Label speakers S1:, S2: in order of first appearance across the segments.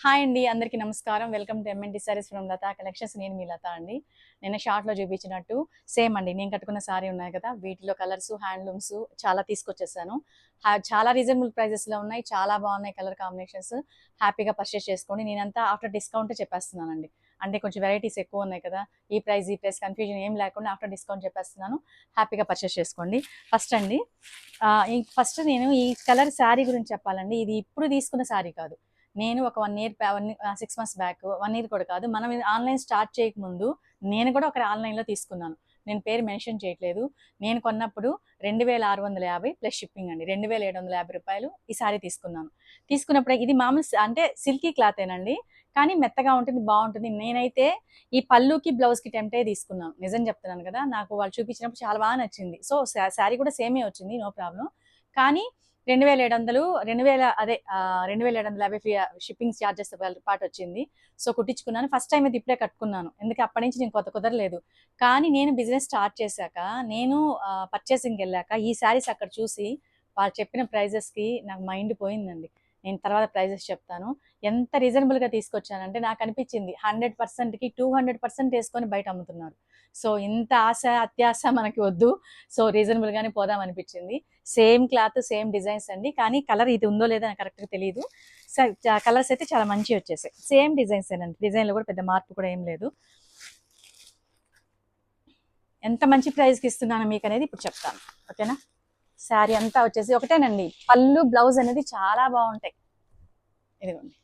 S1: Hi అండి, అందరికీ నమస్కారం. Welcome to MNT saris from Latha collections. నేను మీ లత అండి. నేను షార్ట్లో చూపించినట్టు సేమ్ అండి, నేను కట్టుకున్న సారీ ఉన్నాయి కదా, వీటిలో కలర్స్, హ్యాండ్లూమ్స్ చాలా తీసుకొచ్చేసాను. చాలా రీజనబుల్ ప్రైజెస్లో ఉన్నాయి, చాలా బాగున్నాయి కలర్ కాంబినేషన్స్. హ్యాపీగా పర్చేస్ చేసుకోండి. నేనంతా ఆఫ్టర్ డిస్కౌంట్ చెప్పేస్తున్నానండి. అంటే కొంచెం వెరైటీస్ ఎక్కువ ఉన్నాయి కదా, ఈ ప్రైస్ కన్ఫ్యూజన్ ఏం లేకుండా ఆఫ్టర్ డిస్కౌంట్ చెప్పేస్తున్నాను. హ్యాపీగా పర్చేస్ చేసుకోండి. ఫస్ట్ అండి, ఫస్ట్ నేను ఈ కలర్ శారీ గురించి చెప్పాలండి. ఇది ఇప్పుడు తీసుకున్న శారీ కాదు. నేను ఒక 1 ఇయర్ 6 మంత్స్ బ్యాక్, 1 ఇయర్ కూడా కాదు, మనం ఆన్లైన్ స్టార్ట్ చేయకముందు నేను కూడా ఒక ఆన్లైన్లో తీసుకున్నాను. నేను పేరు మెన్షన్ చేయట్లేదు. నేను కొన్నప్పుడు 2650 ప్లస్ షిప్పింగ్ అండి, 2750 రూపాయలు ఈ సారీ తీసుకున్నాను. తీసుకున్నప్పుడు ఇది మామూలు అంటే సిల్కీ క్లాతేనండి, కానీ మెత్తగా ఉంటుంది, బాగుంటుంది. నేనైతే ఈ పళ్ళుకి బ్లౌజ్కి టెంప్టే తీసుకున్నాను, నిజం చెప్తున్నాను కదా. నాకు వాళ్ళు చూపించినప్పుడు చాలా బాగా నచ్చింది. సో శారీ కూడా సేమే వచ్చింది, నో ప్రాబ్లం. కానీ 2700, 2750 ఫ్రీ షిప్పింగ్ ఛార్జెస్ పాటు వచ్చింది. సో కుట్టించుకున్నాను. ఫస్ట్ టైం ఇది ఇప్పుడే కట్టుకున్నాను, ఎందుకంటే అప్పటి నుంచి నేను కుదరలేదు. కానీ నేను బిజినెస్ స్టార్ట్ చేశాక, నేను పర్చేసింగ్కి వెళ్ళాక ఈ శారీస్ అక్కడ చూసి వాళ్ళు చెప్పిన ప్రైజెస్కి నాకు మైండ్ పోయిందండి. నేను తర్వాత ప్రైజెస్ చెప్తాను. ఎంత రీజనబుల్గా తీసుకొచ్చానంటే నాకు అనిపించింది 100%కి 200% వేసుకొని బయట అమ్ముతున్నారు. సో ఇంత ఆశ అత్యాశ మనకి వద్దు. సో రీజనబుల్గానే పోదాం అనిపించింది. సేమ్ క్లాత్, సేమ్ డిజైన్స్ అండి, కానీ కలర్ ఇది ఉందో లేదో నాకు కరెక్ట్గా తెలియదు. కలర్స్ అయితే చాలా మంచిగా వచ్చేసాయి. సేమ్ డిజైన్స్ ఏనండి, డిజైన్లో కూడా పెద్ద మార్పు కూడా ఏం లేదు. ఎంత మంచి ప్రైస్కి ఇస్తున్నాను మీకు అనేది ఇప్పుడు చెప్తాను, ఓకేనా. శారీ అంతా వచ్చేసి ఒకటేనండి, పళ్ళు బ్లౌజ్ అనేది చాలా బాగుంటాయి. ఇదిగోండి,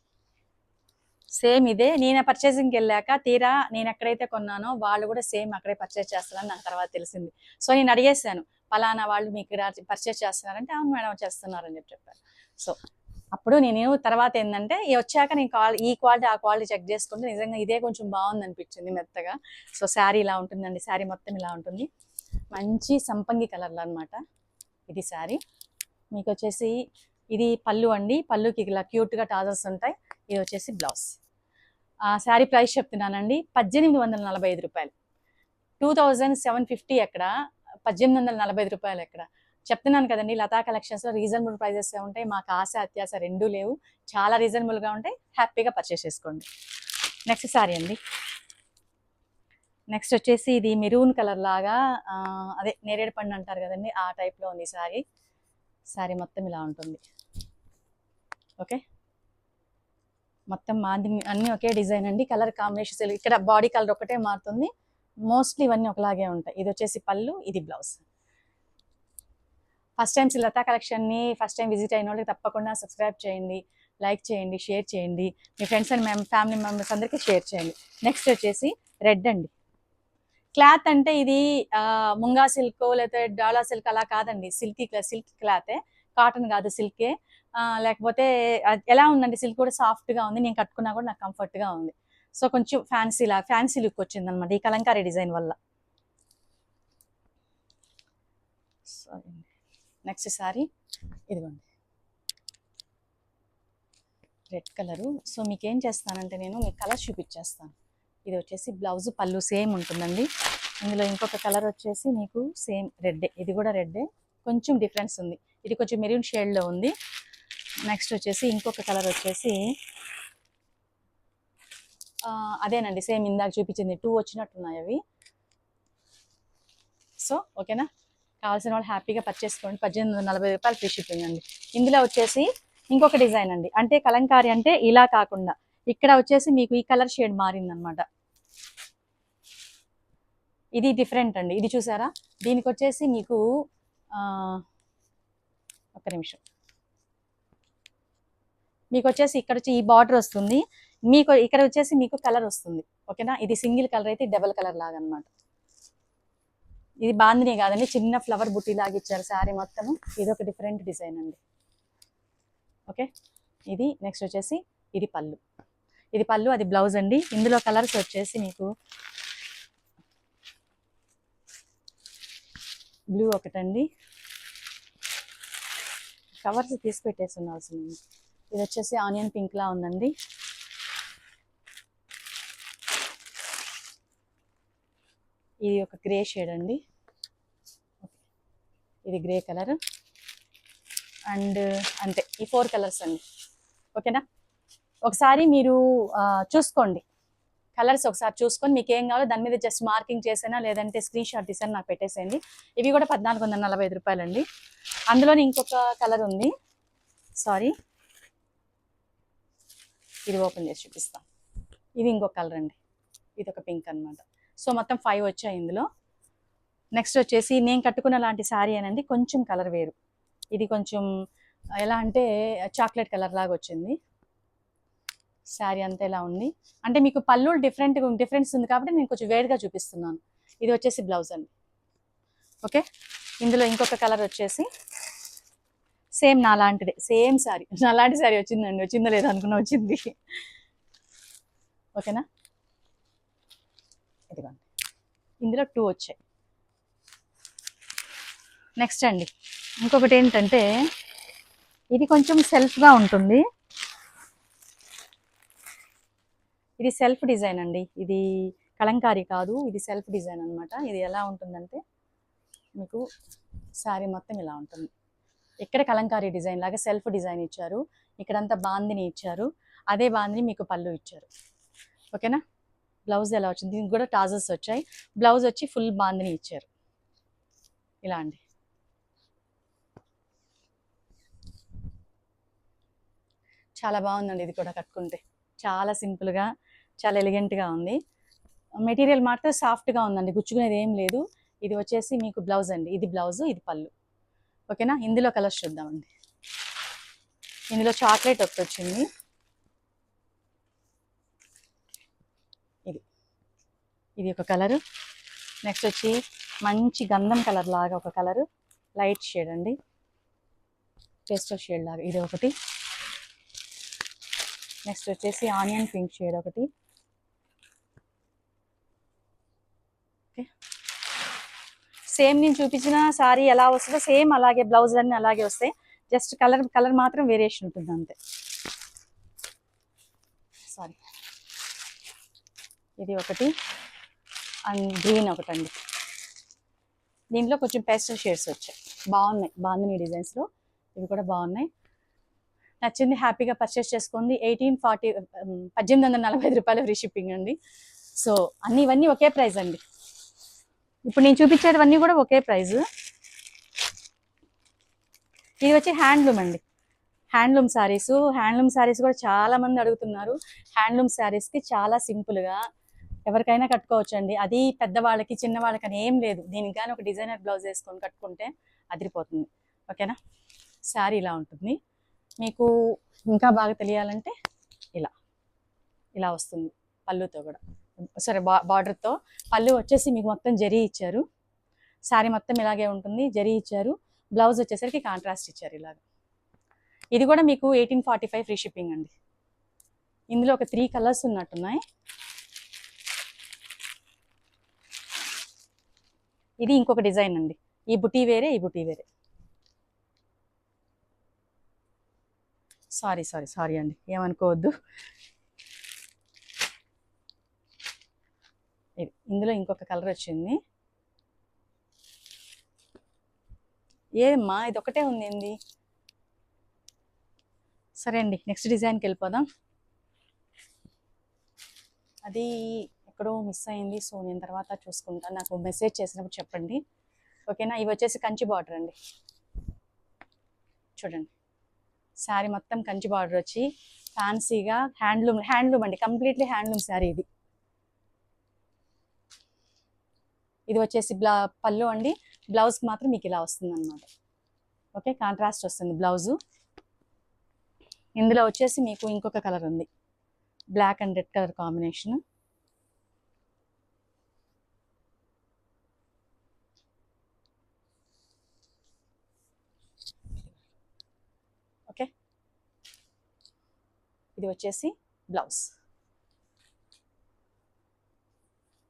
S1: సేమ్ ఇదే. నేను పర్చేసింగ్కి వెళ్ళాక తీరా నేను ఎక్కడైతే కొన్నానో వాళ్ళు కూడా సేమ్ అక్కడే పర్చేస్ చేస్తారని నాకు తర్వాత తెలిసింది. సో నేను అడిగేశాను, పలానా వాళ్ళు మీకు ఇక్కడ పర్చేస్ చేస్తున్నారంటే అవును మేడం చేస్తున్నారని చెప్పారు. సో అప్పుడు నేను తర్వాత ఏంటంటే వచ్చాక నేను ఈ క్వాలిటీ ఆ క్వాలిటీ చెక్ చేసుకుంటే నిజంగా ఇదే కొంచెం బాగుంది అనిపించింది, మెత్తగా. సో శారీ ఇలా ఉంటుందండి, శారీ మొత్తం ఇలా ఉంటుంది, మంచి సంపంగి కలర్లో అనమాట ఇది శారీ. మీకు వచ్చేసి ఇది పళ్ళు అండి, పళ్ళుకి ఇలా క్యూట్గా టాజల్స్ ఉంటాయి. ఇది వచ్చేసి బ్లౌజ్. శారీ ప్రైస్ చెప్తున్నానండి, 1845 రూపాయలు. 2750 ఎక్కడ, 1845 రూపాయలు ఎక్కడ. చెప్తున్నాను కదండి, లతా కలెక్షన్స్లో రీజనబుల్ ప్రైజెస్ ఉంటాయి. మాకు ఆశ అత్యాశ రెండూ లేవు, చాలా రీజనబుల్గా ఉంటాయి. హ్యాపీగా పర్చేస్ చేసుకోండి. నెక్స్ట్ శారీ అండి. నెక్స్ట్ వచ్చేసి ఇది మెరూన్ కలర్ లాగా, అదే నేరేడు పండు అంటారు కదండి, ఆ టైప్లో ఉంది శారీ. శారీ మొత్తం ఇలా ఉంటుంది, ఓకే. మొత్తం మాది అన్నీ ఒకే డిజైన్ అండి. కలర్ కాంబినేషన్స్ ఇక్కడ బాడీ కలర్ ఒకటే మారుతుంది, మోస్ట్లీ ఇవన్నీ ఒకలాగే ఉంటాయి. ఇది వచ్చేసి పళ్ళు, ఇది బ్లౌజ్. ఫస్ట్ టైం లతా కలెక్షన్ని ఫస్ట్ టైం విజిట్ అయిన వాళ్ళకి తప్పకుండా సబ్స్క్రైబ్ చేయండి, లైక్ చేయండి, షేర్ చేయండి, మీ ఫ్రెండ్స్ అండ్ ఫ్యామిలీ మెంబర్స్ అందరికీ షేర్ చేయండి. నెక్స్ట్ వచ్చేసి రెడ్ అండి. క్లాత్ అంటే ఇది ముంగా సిల్క్ లేకపోతే డాలా సిల్క్ అలా కాదండి, సిల్క్ క్లాతే, కాటన్ కాదు, సిల్కే. లేకపోతే ఎలా ఉందండి, సిల్క్ కూడా సాఫ్ట్గా ఉంది, నేను కట్టుకున్నా కూడా నాకు కంఫర్ట్గా ఉంది. సో కొంచెం ఫ్యాన్సీ లుక్ వచ్చింది అనమాట ఈ కలంకారీ డిజైన్ వల్ల. నెక్స్ట్ సారీ ఇదిగోండి, రెడ్ కలరు. సో మీకు ఏం చేస్తానంటే నేను మీకు కలర్ చూపించేస్తాను. ఇది వచ్చేసి బ్లౌజ్, పళ్ళు సేమ్ ఉంటుందండి. ఇందులో ఇంకొక కలర్ వచ్చేసి మీకు సేమ్ రెడ్డే, ఇది కూడా రెడ్డే, కొంచెం డిఫరెన్స్ ఉంది. ఇది కొంచెం మెరూన్ షేడ్లో ఉంది. నెక్స్ట్ వచ్చేసి ఇంకొక కలర్ వచ్చేసి అదేనండి, సేమ్ ఇందాక చూపించింది 2 వచ్చినట్టున్నాయి అవి. సో ఓకేనా, కావాల్సిన వాళ్ళు హ్యాపీగా పర్చేస్ చేసుకోండి. 1840 రూపాయలు ఫ్రీ షిప్పింగ్ అండి. ఇందులో వచ్చేసి ఇంకొక డిజైన్ అండి, అంటే కలంకారీ అంటే ఇలా కాకుండా ఇక్కడ వచ్చేసి మీకు ఈ కలర్ షేడ్ మారిందనమాట. ఇది డిఫరెంట్ అండి, ఇది చూసారా. దీనికి వచ్చేసి మీకు ఒక్క నిమిషం, మీకు వచ్చేసి ఇక్కడ వచ్చి ఈ బార్డర్ వస్తుంది, మీకు ఇక్కడ వచ్చేసి మీకు కలర్ వస్తుంది, ఓకేనా. ఇది సింగిల్ కలర్ అయితే డబల్ కలర్ లాగా అనమాట. ఇది బాందిని కాదండి, చిన్న ఫ్లవర్ బుట్టి లాగా ఇచ్చారు శారీ మొత్తం. ఇది ఒక డిఫరెంట్ డిజైన్ అండి, ఓకే. ఇది నెక్స్ట్ వచ్చేసి ఇది పళ్ళు, ఇది పళ్ళు, అది బ్లౌజ్ అండి. ఇందులో కలర్స్ వచ్చేసి మీకు బ్లూ ఒకటండి, కవర్స్ తీసి పెట్టేసి ఉండాల్సింది. ఇది వచ్చేసి ఆనియన్ పింక్ లా ఉందండి. ఇది ఒక గ్రే షేడ్ అండి, ఇది గ్రే కలర్. అండ్ అంతే, ఈ 4 కలర్స్ అండి, ఓకేనా. ఒకసారి మీరు చూసుకోండి, కలర్స్ ఒకసారి చూసుకొని మీకు ఏం కావాలో దాని మీద జస్ట్ మార్కింగ్ చేసినా లేదంటే స్క్రీన్ షాట్ తీసాను నాకు పెట్టేసేయండి. ఇవి కూడా 1445 రూపాయలండి. అందులోని ఇంకొక కలర్ ఉంది, సారీ ఇది ఓపెన్ చేసి చూపిస్తాను. ఇది ఇంకొక కలర్ అండి, ఇది ఒక పింక్ అనమాట. సో మొత్తం 5 వచ్చాయి ఇందులో. నెక్స్ట్ వచ్చేసి నేను కట్టుకున్న లాంటి శారీ అనండి, కొంచెం కలర్ వేరు. ఇది కొంచెం ఎలా అంటే చాక్లెట్ కలర్ లాగా వచ్చింది. శారీ అంతా ఇలా ఉంది. అంటే మీకు పళ్ళు డిఫరెన్స్ ఉంది కాబట్టి నేను కొంచెం వేరుగా చూపిస్తున్నాను. ఇది వచ్చేసి బ్లౌజ్ అండి. ఓకే, ఇందులో ఇంకొక కలర్ వచ్చేసి సేమ్ నాలాంటిదే, సేమ్ శారీ, నాలాంటి శారీ వచ్చిందండి. వచ్చిందో లేదో అనుకున్నా, వచ్చింది. ఓకేనా, ఇదిగోండి, ఇందులో 2 వచ్చాయి. నెక్స్ట్ అండి ఇంకొకటి ఏంటంటే ఇది కొంచెం సెల్ఫ్గా ఉంటుంది. ఇది సెల్ఫ్ డిజైన్ అండి, ఇది కలంకారీ కాదు, ఇది సెల్ఫ్ డిజైన్ అనమాట. ఇది ఎలా ఉంటుందంటే మీకు శారీ మొత్తం ఇలా ఉంటుంది. ఇక్కడ కలంకారీ డిజైన్ లాగా సెల్ఫ్ డిజైన్ ఇచ్చారు, ఇక్కడంతా బాందిని ఇచ్చారు, అదే బాందిని మీకు పళ్ళు ఇచ్చారు. ఓకేనా, బ్లౌజ్ ఎలా వచ్చింది, దీనికి కూడా టాజల్స్ వచ్చాయి. బ్లౌజ్ వచ్చి ఫుల్ బాందిని ఇచ్చారు ఇలా అండి. చాలా బాగుందండి, ఇది కూడా కట్టుకుంటే చాలా సింపుల్గా చాలా ఎలిగెంట్గా ఉంది. మెటీరియల్ మాత్రం సాఫ్ట్గా ఉందండి, గుచ్చుకునేది ఏం లేదు. ఇది వచ్చేసి మీకు బ్లౌజ్ అండి, ఇది బ్లౌజ్, ఇది పళ్ళు. ఓకేనా, ఇందులో కలర్స్ చూద్దామండి. ఇందులో చాక్లెట్ ఒకటి వచ్చింది, ఇది ఒక కలరు. నెక్స్ట్ వచ్చి మంచి గంధం కలర్ లాగా ఒక కలరు, లైట్ షేడ్ అండి, పేస్టల్ షేడ్ లాగా ఇది ఒకటి. నెక్స్ట్ వచ్చేసి ఆనియన్ పింక్ షేడ్ ఒకటి. ఓకే, సేమ్ నేను చూపించిన సారీ ఎలా వస్తుందో సేమ్ అలాగే బ్లౌజ్ అన్నీ అలాగే వస్తాయి, జస్ట్ కలర్ మాత్రం వేరియేషన్ ఉంటుంది అంతే. సారీ, ఇది ఒకటి అండ్ గ్రీన్ ఒకటండి. దీంట్లో కొంచెం పేస్టల్ షేడ్స్ వచ్చాయి, బాగున్నాయి బాందిని డిజైన్స్లో, ఇవి కూడా బాగున్నాయి. నచ్చింది హ్యాపీగా పర్చేస్ చేసుకోండి. 1845 రూపాయలు ఫ్రీ షిప్పింగ్ అండి. సో ఇవన్నీ ఒకే ప్రైస్ అండి, ఇప్పుడు నేను చూపించేవన్నీ కూడా ఒకే ప్రైస్. ఇది వచ్చి హ్యాండ్లూమ్ అండి, హ్యాండ్లూమ్ శారీస్ కూడా చాలా మంది అడుగుతున్నారు. హ్యాండ్లూమ్ శారీస్కి చాలా సింపుల్గా ఎవరికైనా కట్టుకోవచ్చు అండి, అది పెద్దవాళ్ళకి చిన్నవాళ్ళకి అని ఏం లేదు. దీనికి కానీ ఒక డిజైనర్ బ్లౌజ్ వేసుకొని కట్టుకుంటే అదిరిపోతుంది. ఓకేనా, శారీ ఇలా ఉంటుంది. మీకు ఇంకా బాగా తెలియాలంటే ఇలా వస్తుంది పళ్ళుతో కూడా, సరే బార్డర్తో. పళ్ళు వచ్చేసి మీకు మొత్తం జరీ ఇచ్చారు, శారీ మొత్తం ఇలాగే ఉంటుంది, జరీ ఇచ్చారు. బ్లౌజ్ వచ్చేసరికి కాంట్రాస్ట్ ఇచ్చారు ఇలాగ. ఇది కూడా మీకు 1845 ఫ్రీ షిప్పింగ్ అండి. ఇందులో ఒక 3 కలర్స్ ఉన్నట్టున్నాయి. ఇది ఇంకొక డిజైన్ అండి, ఈ బుటీ వేరే, ఈ బుటీ వేరే. సారీ అండి, ఏమనుకోవద్దు. ఇందులో ఇంకొక కలర్ వచ్చింది. ఏమ్మా ఇది ఒకటే ఉంది ఏంది? సరే అండి, నెక్స్ట్ డిజైన్కి వెళ్ళిపోదాం. అది ఎక్కడో మిస్ అయింది, సో నేను తర్వాత చూసుకుంటాను, నాకు మెసేజ్ చేసినప్పుడు చెప్పండి. ఓకేనా, ఇవి వచ్చేసి కంచి బార్డర్ అండి, చూడండి శారీ మొత్తం కంచి బార్డర్ వచ్చి ఫ్యాన్సీగా హ్యాండ్లూమ్ అండి, కంప్లీట్లీ హ్యాండ్లూమ్ శారీ ఇది. ఇది వచ్చేసి పళ్ళు అండి, బ్లౌజ్కి మాత్రం మీకు ఇలా వస్తుంది అనమాట. ఓకే, కాంట్రాస్ట్ వస్తుంది బ్లౌజు. ఇందులో వచ్చేసి మీకు ఇంకొక కలర్ ఉంది, black and red colour combination. Okay, ఇది వచ్చేసి బ్లౌజ్.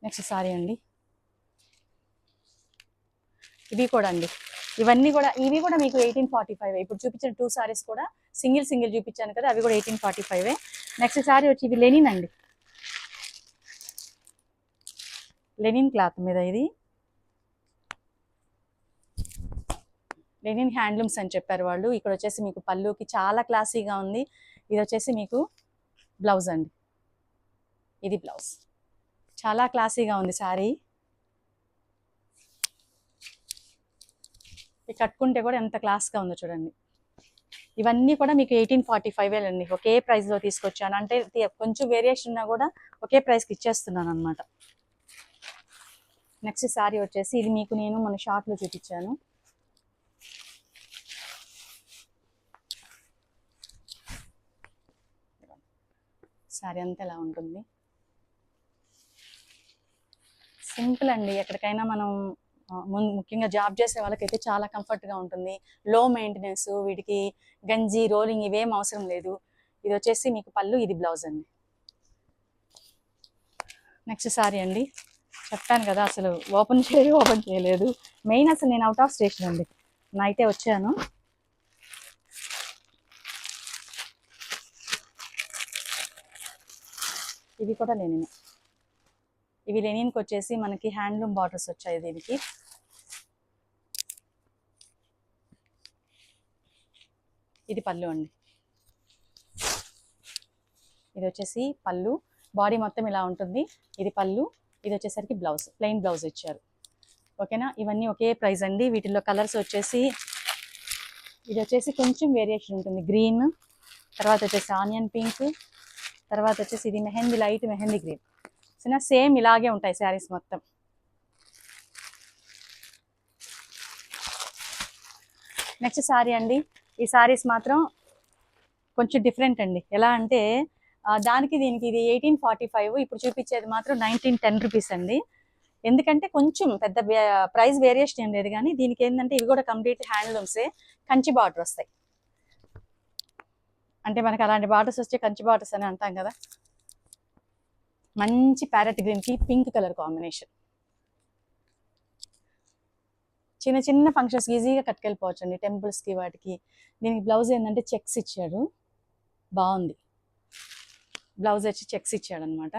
S1: నెక్స్ట్ సారీ అండి, ఇవి కూడా అండి, ఇవి కూడా మీకు 1845. ఇప్పుడు చూపించిన 2 సారీస్ కూడా సింగిల్ చూపించాను కదా, అవి కూడా 1845. నెక్స్ట్ సారీ వచ్చి ఇది లెనిన్ అండి, లెనిన్ క్లాత్ మీద, ఇది లెనిన్ హ్యాండ్లూమ్స్ అని చెప్పారు వాళ్ళు. ఇక్కడ వచ్చేసి మీకు పళ్ళుకి చాలా క్లాసీగా ఉంది. ఇది వచ్చేసి మీకు బ్లౌజ్ అండి, ఇది బ్లౌజ్. చాలా క్లాసీగా ఉంది శారీ. ఇది కట్టుకుంటే కూడా ఎంత క్లాస్గా ఉందో చూడండి. ఇవన్నీ కూడా మీకు 1845 అండి, ఒకే ప్రైస్లో తీసుకొచ్చాను. అంటే కొంచెం వేరియేషన్ ఉన్నా కూడా ఒకే ప్రైస్కి ఇచ్చేస్తున్నాను అనమాట. నెక్స్ట్ శారీ వచ్చేసి ఇది మీకు నేను మన షార్ట్లో చూపించాను. శారీ అంతా ఎలా ఉంటుంది, సింపుల్ అండి. ఎక్కడికైనా మనం ముఖ్యంగా జాబ్ చేసే వాళ్ళకైతే చాలా కంఫర్ట్గా ఉంటుంది. లో మెయింటెనెన్స్, వీటికి గంజి రోలింగ్ ఇవేం అవసరం లేదు. ఇది వచ్చేసి మీకు పళ్ళు, ఇది బ్లౌజ్ అండి. నెక్స్ట్ శారీ అండి, చెప్పాను కదా అసలు ఓపెన్ చేయలేదు. మెయిన్ అసలు నేను అవుట్ ఆఫ్ స్టేషన్ అండి, నైటే వచ్చాను. ఇవి కూడా లెనిన్. ఇవి లెనిన్కి వచ్చేసి మనకి హ్యాండ్లూమ్ బార్డర్స్ వచ్చాయి దీనికి. ఇది పళ్ళు అండి, ఇది వచ్చేసి పళ్ళు. బాడీ మొత్తం ఇలా ఉంటుంది. ఇది పళ్ళు, ఇది వచ్చేసరికి బ్లౌజ్, ప్లెయిన్ బ్లౌజ్ ఇచ్చారు. ఓకేనా, ఇవన్నీ ఒకే ప్రైస్ అండి. వీటిల్లో కలర్స్ వచ్చేసి ఇది వచ్చేసి కొంచెం వేరియేషన్ ఉంటుంది. గ్రీన్, తర్వాత వచ్చేసి ఆనియన్ పింక్, తర్వాత వచ్చేసి ఇది mehndi, light mehndi green. So same ఇలాగే ఉంటాయి శారీస్ మొత్తం. నెక్స్ట్ శారీ అండి, ఈ శారీస్ మాత్రం కొంచెం డిఫరెంట్ అండి. ఎలా అంటే దానికి దీనికి ఇది 1845, ఇప్పుడు చూపించేది మాత్రం 1910 రూపీస్ అండి. ఎందుకంటే కొంచెం పెద్ద ప్రైస్ వేరియేషన్ ఏం లేదు, కానీ దీనికి ఏంటంటే ఇవి కూడా కంప్లీట్ హ్యాండ్లూమ్సే, కంచి బార్డర్ వస్తాయి. అంటే మనకి అలాంటి బార్డర్స్ వస్తే కంచి బార్డర్స్ అని అంటాం కదా. మంచి ప్యారెట్ గ్రీన్కి పింక్ కలర్ కాంబినేషన్. చిన్న చిన్న ఫంక్షన్స్కి ఈజీగా కట్టుకెళ్ళిపోవచ్చు అండి, టెంపుల్స్కి వాటికి. దీనికి బ్లౌజ్ ఏంటంటే చెక్స్ ఇచ్చాడు, బాగుంది. బ్లౌజ్ వచ్చి చెక్స్ ఇచ్చాడు అనమాట.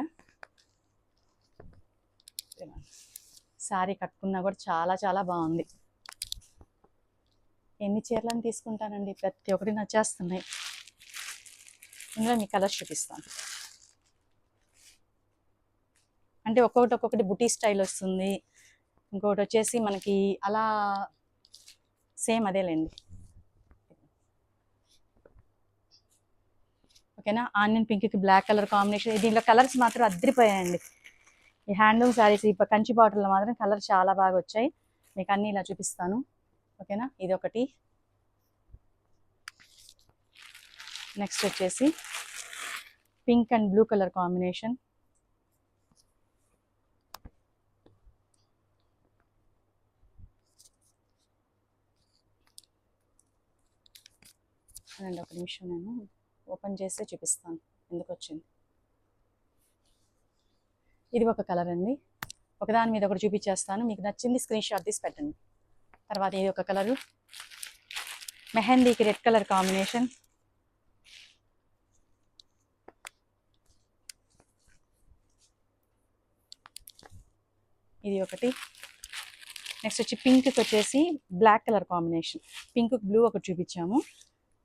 S1: శారీ కట్టుకున్నా కూడా చాలా చాలా బాగుంది. ఎన్ని చీరలను తీసుకుంటానండి, ప్రతి ఒక్కటి నచ్చేస్తున్నాయి. ఇందులో మీ కలర్స్ చూపిస్తాను. అంటే ఒక్కొక్కటి బుటీ స్టైల్ వస్తుంది, ఇంకొకటి వచ్చేసి మనకి అలా సేమ్ అదేలేండి. ఓకేనా, ఆనియన్ పింక్కి బ్లాక్ కలర్ కాంబినేషన్. దీంట్లో కలర్స్ మాత్రం అద్దరిపోయాయండి. ఈ హ్యాండ్లూమ్ శారీస్ ఇప్పుడు కంచి బాటిల్లో మాత్రం కలర్ చాలా బాగా వచ్చాయి. మీకు అన్నీ ఇలా చూపిస్తాను. ఓకేనా, ఇది ఒకటి. నెక్స్ట్ వచ్చేసి pink and blue colour combination. And ఒక నిమిషం నేను ఓపెన్ చేస్తే చూపిస్తాను ఎందుకు వచ్చింది. ఇది ఒక కలర్ అండి, ఒకదాని మీద ఒకటి చూపించేస్తాను, మీకు నచ్చింది స్క్రీన్ షాట్ తీసి పెట్టండి. తర్వాత ఇది ఒక కలరు, మెహందీకి రెడ్ కలర్ కాంబినేషన్. ఇది ఒకటి. నెక్స్ట్ వచ్చి పింక్కి వచ్చేసి black colour combination, pink blue ఒకటి చూపించాము,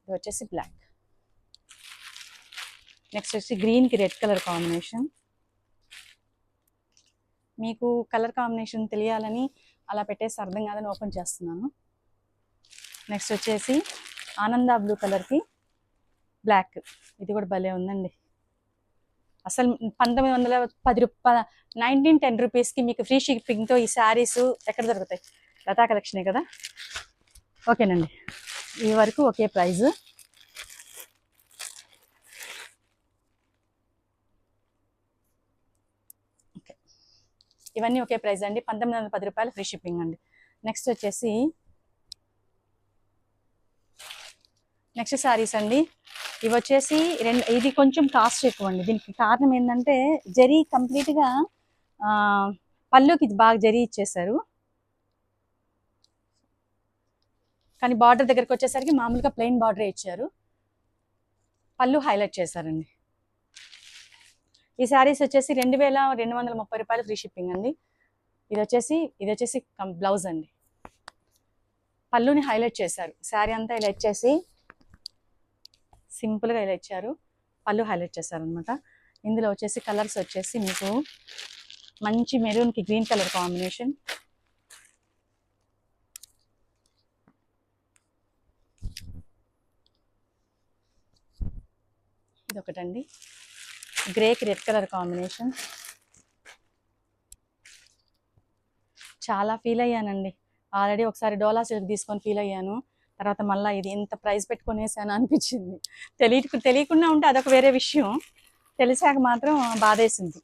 S1: ఇది వచ్చేసి బ్లాక్. నెక్స్ట్ వచ్చి గ్రీన్కి రెడ్ కలర్ కాంబినేషన్. మీకు కలర్ కాంబినేషన్ తెలియాలని అలా పెట్టేసి అర్థం కాదని ఓపెన్ చేస్తున్నాను. నెక్స్ట్ వచ్చేసి ఆనంద బ్లూ కలర్కి బ్లాక్, ఇది కూడా భలే ఉందండి. అసలు 1910 రూపీస్కి మీకు ఫ్రీ షిప్పింగ్తో ఈ శారీస్ ఎక్కడ దొరుకుతాయి? లతా కలెక్షనే కదా. ఓకేనండి, ఈ వరకు ఒకే ప్రైజ్. ఓకే, ఇవన్నీ ఒకే ప్రైజ్ అండి, 1910 రూపాయలు ఫ్రీ షిప్పింగ్ అండి. నెక్స్ట్ వచ్చేసి నెక్స్ట్ శారీస్ అండి, ఇవి వచ్చేసి ఇది కొంచెం కాస్ట్ ఎక్కువ అండి. దీనికి కారణం ఏంటంటే జరీ కంప్లీట్గా పళ్ళుకి బాగా జరీ ఇచ్చేసారు, కానీ బార్డర్ దగ్గరికి వచ్చేసరికి మామూలుగా ప్లెయిన్ బార్డరే ఇచ్చారు, పళ్ళు హైలైట్ చేశారండి. ఈ శారీస్ వచ్చేసి 2230 రూపాయలు ఫ్రీ షిప్పింగ్ అండి. ఇది వచ్చేసి బ్లౌజ్ అండి, పళ్ళుని హైలైట్ చేశారు. శారీ అంతా ఇలా ఇచ్చేసి సింపుల్గా ఇలా ఇచ్చారు, పళ్ళు హైలైట్ చేశారనమాట. ఇందులో వచ్చేసి కలర్స్ వచ్చేసి మీకు మంచి మెరూన్కి గ్రీన్ కలర్ కాంబినేషన్, ఇది ఒకటండి గ్రేకి రెడ్ కలర్ కాంబినేషన్. చాలా ఫీల్ అయ్యానండి, ఆల్రెడీ ఒకసారి డోలా సిల్క్ తీసుకొని ఫీల్ అయ్యాను, తర్వాత మళ్ళీ ఇది ఇంత ప్రైస్ పెట్టుకొని వేసాను అనిపించింది. తెలియకుండా ఉంటే అదొక వేరే విషయం, తెలిసాక మాత్రం బాధేసింది.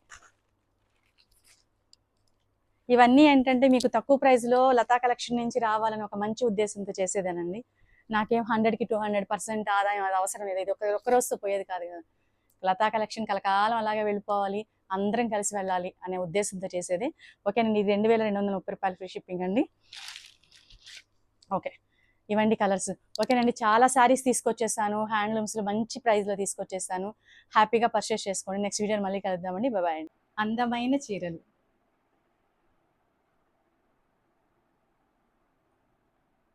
S1: ఇవన్నీ ఏంటంటే మీకు తక్కువ ప్రైస్లో లతా కలెక్షన్ నుంచి రావాలని ఒక మంచి ఉద్దేశంతో చేసేదేనండి. నాకేం 100కి 200% ఆదాయం అది అవసరం లేదు, ఇది ఒక్క రోజుతో పోయేది కాదు కదా. లతా కలెక్షన్ కలకాలం అలాగే వెళ్ళిపోవాలి, అందరం కలిసి వెళ్ళాలి అనే ఉద్దేశంతో చేసేది. ఓకేనండి, ఇది 2230 రూపాయలు ఫ్రీ షిప్పింగ్ అండి. ఓకే, ఇవండి కలర్స్. ఓకేనండి, చాలా శారీస్ తీసుకొచ్చేసాను, హ్యాండ్లూమ్స్లో మంచి ప్రైస్లో తీసుకొచ్చేసాను. హ్యాపీగా పర్చేస్ చేసుకోండి. నెక్స్ట్ వీడియో మళ్ళీ కలుద్దామండి. బాయ్ అండి. అందమైన చీరలు.